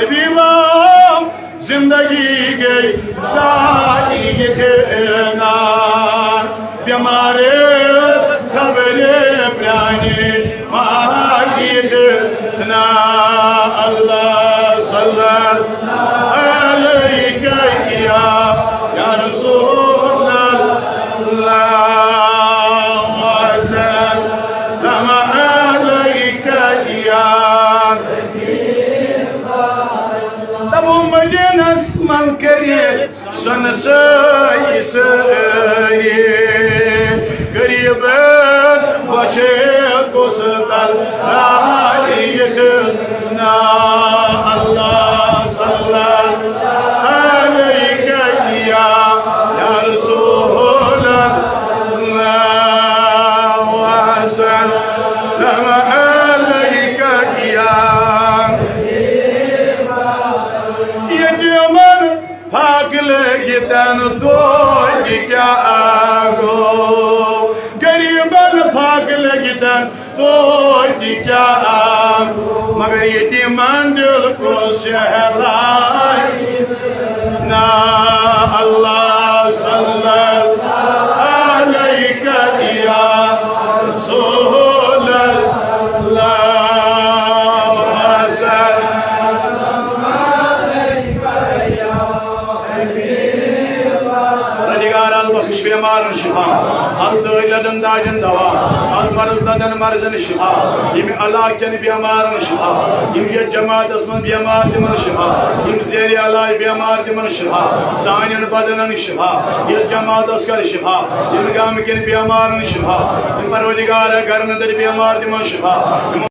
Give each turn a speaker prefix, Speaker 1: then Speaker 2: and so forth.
Speaker 1: बीमार जिंदगी गई सारी नार बीमारे खबरे प्राणी मारी ना अल्लाह सल्लल्लाहु अलैहि या रसूल अल्लाह सल्लम अलैहि या तबु मदीनस मन करे सन सही गरीब बचे को सजल ना अल्लाह सल्लल्लाहु अलैहि या रसूल अल्लाह सल्लम अलैहि या यतीमन फाकल गितन तो क्या आगो गरीबन फाकल गितन तो क्या आगो मगर यतीमन दिल को सहलाई ना अल्लाह सल्लल्लाहु अलैहि या रसूल अल्लाह सल्लम अलैहि या रदिगार अल बख्श बीमार शिफा अल दौलतन दाजन दवा अल मर्दन मर्जन शिफा यम अल्लाह के बीमार शिफा यम ये जमात असमन बीमार तिमन शिफा यम जेर अल्लाह बीमार तिमन शिफा सानन बदनन शिफा ये जमात असकर शिफा यम गाम के बीमार शिफा परवरदिगार घर नदर बीमार तिमन शिफा।